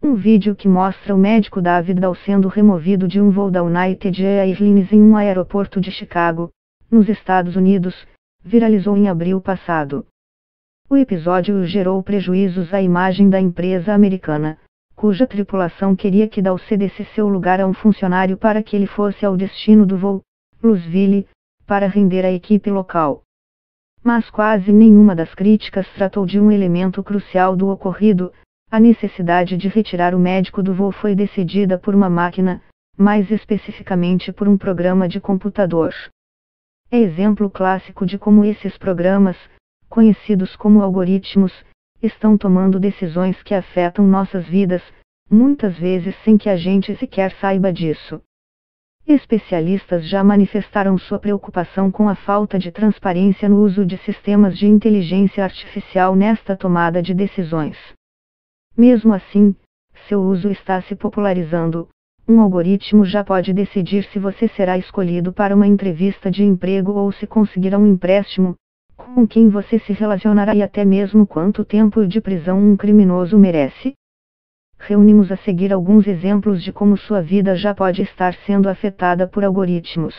Um vídeo que mostra o médico David Dahl sendo removido de um voo da United Airlines em um aeroporto de Chicago, nos Estados Unidos, viralizou em abril passado. O episódio gerou prejuízos à imagem da empresa americana, cuja tripulação queria que Dahl cedesse seu lugar a um funcionário para que ele fosse ao destino do voo, Louisville, para render a equipe local. Mas quase nenhuma das críticas tratou de um elemento crucial do ocorrido: a necessidade de retirar o médico do voo foi decidida por uma máquina, mais especificamente por um programa de computador. É exemplo clássico de como esses programas, conhecidos como algoritmos, estão tomando decisões que afetam nossas vidas, muitas vezes sem que a gente sequer saiba disso. Especialistas já manifestaram sua preocupação com a falta de transparência no uso de sistemas de inteligência artificial nesta tomada de decisões. Mesmo assim, seu uso está se popularizando. Um algoritmo já pode decidir se você será escolhido para uma entrevista de emprego ou se conseguirá um empréstimo, com quem você se relacionará e até mesmo quanto tempo de prisão um criminoso merece. Reunimos a seguir alguns exemplos de como sua vida já pode estar sendo afetada por algoritmos.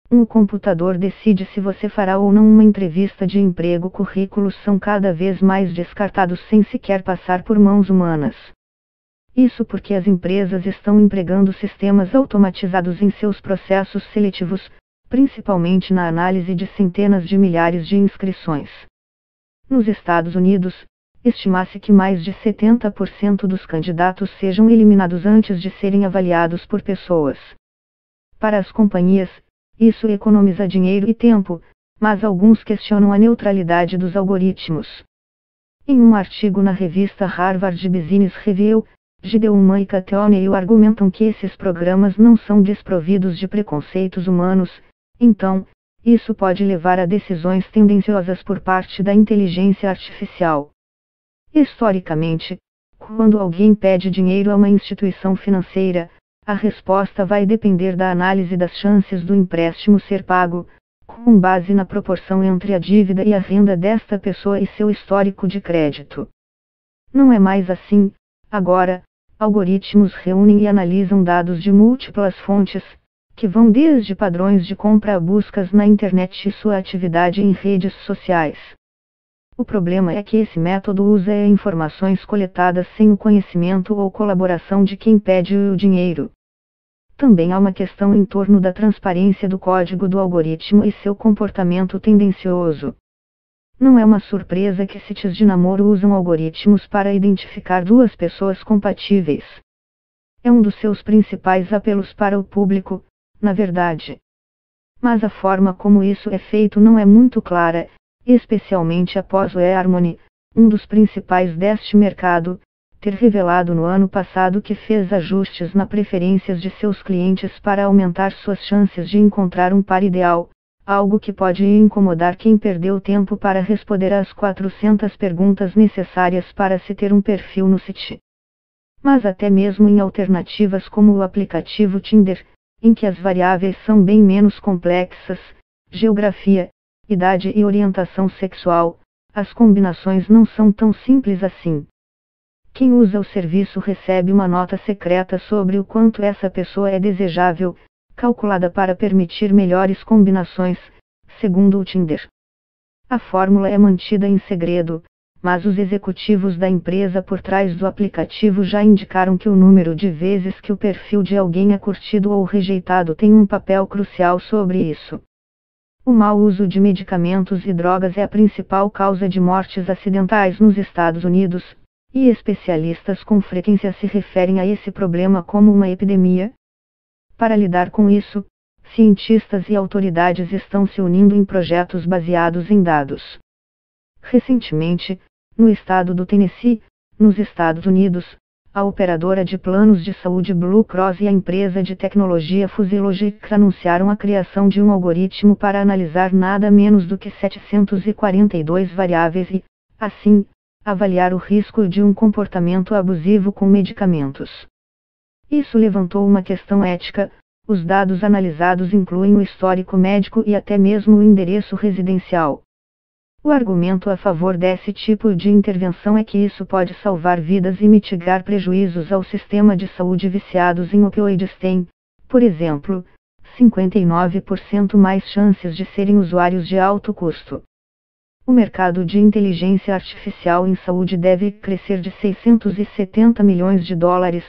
Um computador decide se você fará ou não uma entrevista de emprego. Currículos são cada vez mais descartados sem sequer passar por mãos humanas. Isso porque as empresas estão empregando sistemas automatizados em seus processos seletivos, principalmente na análise de centenas de milhares de inscrições. Nos Estados Unidos, estima-se que mais de 70% dos candidatos sejam eliminados antes de serem avaliados por pessoas. Para as companhias, isso economiza dinheiro e tempo, mas alguns questionam a neutralidade dos algoritmos. Em um artigo na revista Harvard Business Review, Gideon e Cateoneu argumentam que esses programas não são desprovidos de preconceitos humanos, então, isso pode levar a decisões tendenciosas por parte da inteligência artificial. Historicamente, quando alguém pede dinheiro a uma instituição financeira, a resposta vai depender da análise das chances do empréstimo ser pago, com base na proporção entre a dívida e a renda desta pessoa e seu histórico de crédito. Não é mais assim, agora. Algoritmos reúnem e analisam dados de múltiplas fontes, que vão desde padrões de compra a buscas na internet e sua atividade em redes sociais. O problema é que esse método usa informações coletadas sem o conhecimento ou colaboração de quem pede o dinheiro. Também há uma questão em torno da transparência do código do algoritmo e seu comportamento tendencioso. Não é uma surpresa que sites de namoro usam algoritmos para identificar duas pessoas compatíveis. É um dos seus principais apelos para o público, na verdade. Mas a forma como isso é feito não é muito clara, especialmente após o eHarmony, um dos principais deste mercado, ter revelado no ano passado que fez ajustes nas preferências de seus clientes para aumentar suas chances de encontrar um par ideal. Algo que pode incomodar quem perdeu tempo para responder às 400 perguntas necessárias para se ter um perfil no site. Mas até mesmo em alternativas como o aplicativo Tinder, em que as variáveis são bem menos complexas, geografia, idade e orientação sexual, as combinações não são tão simples assim. Quem usa o serviço recebe uma nota secreta sobre o quanto essa pessoa é desejável, calculada para permitir melhores combinações, segundo o Tinder. A fórmula é mantida em segredo, mas os executivos da empresa por trás do aplicativo já indicaram que o número de vezes que o perfil de alguém é curtido ou rejeitado tem um papel crucial sobre isso. O mau uso de medicamentos e drogas é a principal causa de mortes acidentais nos Estados Unidos, e especialistas com frequência se referem a esse problema como uma epidemia. Para lidar com isso, cientistas e autoridades estão se unindo em projetos baseados em dados. Recentemente, no estado do Tennessee, nos Estados Unidos, a operadora de planos de saúde Blue Cross e a empresa de tecnologia Fusilogic anunciaram a criação de um algoritmo para analisar nada menos do que 742 variáveis e, assim, avaliar o risco de um comportamento abusivo com medicamentos. Isso levantou uma questão ética. Os dados analisados incluem o histórico médico e até mesmo o endereço residencial. O argumento a favor desse tipo de intervenção é que isso pode salvar vidas e mitigar prejuízos ao sistema de saúde. Viciados em opioides têm, por exemplo, 59% mais chances de serem usuários de alto custo. O mercado de inteligência artificial em saúde deve crescer de 670 milhões de dólares,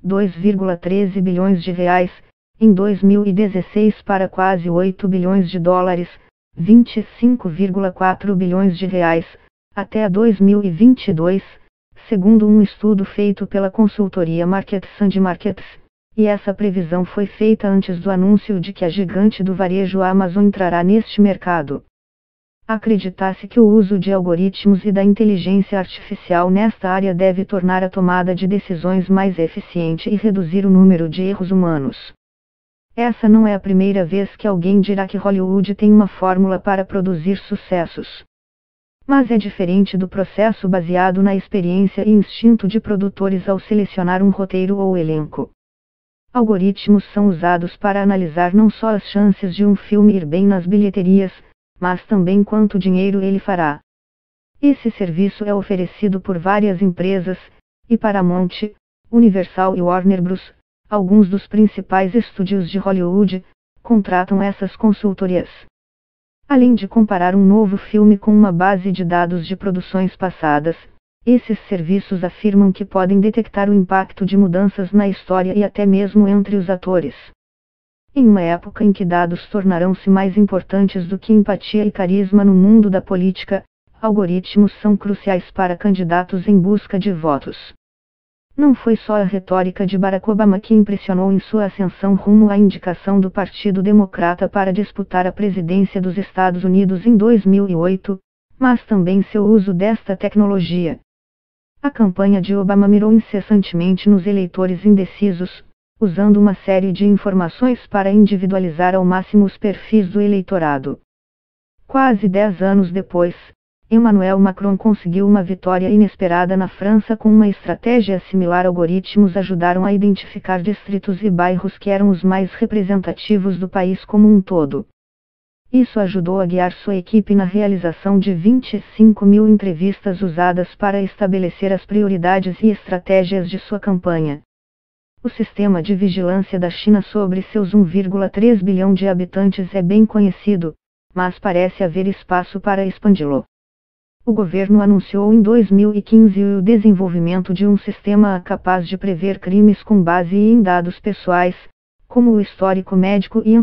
2,13 bilhões de reais, em 2016 para quase 8 bilhões de dólares, 25,4 bilhões de reais, até 2022, segundo um estudo feito pela consultoria Markets and Markets, e essa previsão foi feita antes do anúncio de que a gigante do varejo Amazon entrará neste mercado. Acredita-se que o uso de algoritmos e da inteligência artificial nesta área deve tornar a tomada de decisões mais eficiente e reduzir o número de erros humanos. Essa não é a primeira vez que alguém dirá que Hollywood tem uma fórmula para produzir sucessos. Mas é diferente do processo baseado na experiência e instinto de produtores ao selecionar um roteiro ou elenco. Algoritmos são usados para analisar não só as chances de um filme ir bem nas bilheterias, mas também quanto dinheiro ele fará. Esse serviço é oferecido por várias empresas, e Paramount, Universal e Warner Bros., alguns dos principais estúdios de Hollywood, contratam essas consultorias. Além de comparar um novo filme com uma base de dados de produções passadas, esses serviços afirmam que podem detectar o impacto de mudanças na história e até mesmo entre os atores. Em uma época em que dados tornarão-se mais importantes do que empatia e carisma no mundo da política, algoritmos são cruciais para candidatos em busca de votos. Não foi só a retórica de Barack Obama que impressionou em sua ascensão rumo à indicação do Partido Democrata para disputar a presidência dos Estados Unidos em 2008, mas também seu uso desta tecnologia. A campanha de Obama mirou incessantemente nos eleitores indecisos, usando uma série de informações para individualizar ao máximo os perfis do eleitorado. Quase 10 anos depois, Emmanuel Macron conseguiu uma vitória inesperada na França com uma estratégia similar. Algoritmos ajudaram a identificar distritos e bairros que eram os mais representativos do país como um todo. Isso ajudou a guiar sua equipe na realização de 25 mil entrevistas usadas para estabelecer as prioridades e estratégias de sua campanha. O sistema de vigilância da China sobre seus 1,3 bilhão de habitantes é bem conhecido, mas parece haver espaço para expandi-lo. O governo anunciou em 2015 o desenvolvimento de um sistema capaz de prever crimes com base em dados pessoais, como o histórico médico e